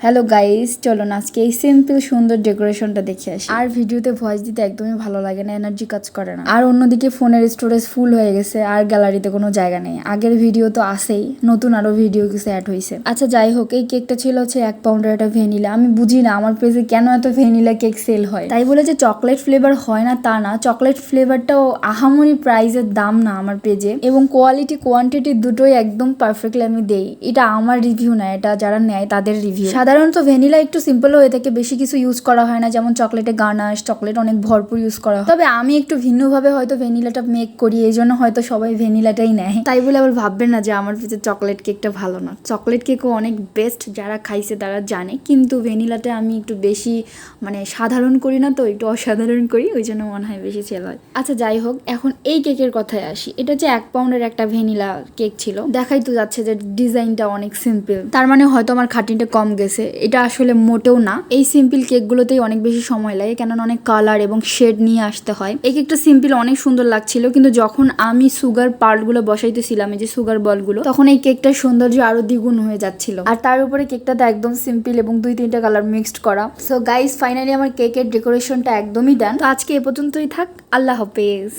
Hello guys, চলো না আজকে এই সিম্পল সুন্দর ডেকোরেশনটা দেখে আসি। আর ভিডিওতে ভয়েস দিতে একদমই ভালো লাগে না, এনার্জি কাজ করে না। আর অন্যদিকে ফোনের স্টোরেজ ফুল হয়ে গেছে, আর গ্যালারিতে কোনো জায়গা নেই। আগের ভিডিও তো আসেই, নতুন আরো ভিডিও কিছু অ্যাড হয়েছে। আচ্ছা যাই হোক, এই কেকটা ছিল হচ্ছে 1 পাউন্ডের একটা ভ্যানিলা। আমি বুঝি না আমার পেজে কেন এত ভ্যানিলা কেক সেল হয়। তাই বলে যে চকলেট ফ্লেভার হয় না তা না, চকলেট ফ্লেভারটাও আহামরি প্রাইজের দাম না আমার পেজে, এবং কোয়ালিটি কোয়ান্টিটি দুটোই একদম পারফেক্টলি আমি দেই। এটা আমার রিভিউ না, এটা যারা নেয় তাদের রিভিউ। সাধারণত ভ্যানিলা একটু সিম্পল হয়ে থাকে, বেশি কিছু ইউজ করা হয় না, যেমন চকলেটে গানাশ, চকলেট অনেক ভরপুর ইউজ করা হয়। তবে আমি একটু ভিন্নভাবে হয়তো ভ্যানিলাটা মেক করি, এই জন্য হয়তো সবাই ভ্যানিলাটাই নেয়। তাই বলে আবার ভাববেন না যে আমার কাছে চকলেট কেকটা ভালো না। চকলেট কেকও অনেক বেস্ট, যারা খাইছে তারা জানে, কিন্তু ভ্যানিলাটা আমি একটু বেশি সাধারণ করি না, তো একটু অসাধারণ করি, ওই জন্য মনে হয় বেশি সেল হয়। আচ্ছা যাই হোক, এখন এই কেকের কথায় আসি। এটা যে 1 পাউন্ডের একটা ভ্যানিলা কেক ছিল, দেখাই তো যাচ্ছে যে ডিজাইনটা অনেক সিম্পল, তার মানে হয়তো আমার খাটনিটা কম গেছে। এটা আসলে মোটেও না, এই সিম্পল কেকগুলোতেই অনেক বেশি সময় লাগে, কেননা অনেক কালার এবং শেড নিয়ে আসতে হয়। এই কেকটা সিম্পল অনেক সুন্দর লাগছিল, কিন্তু যখন আমি সুগার পার্টগুলো বসাইতেছিলাম, এই যে সুগার বলগুলো, তখন এই কেকটার সৌন্দর্য আরো দ্বিগুণ হয়ে যাচ্ছিল। আর তার উপরে কেকটাতে একদম সিম্পল এবং 2-3টা কালার মিক্সড করা। সো গাইস, ফাইনালি আমার কেকের ডেকোরেশনটা একদমই ডান। তো আজকে এ পর্যন্তই থাক, আল্লাহ হাফেজ।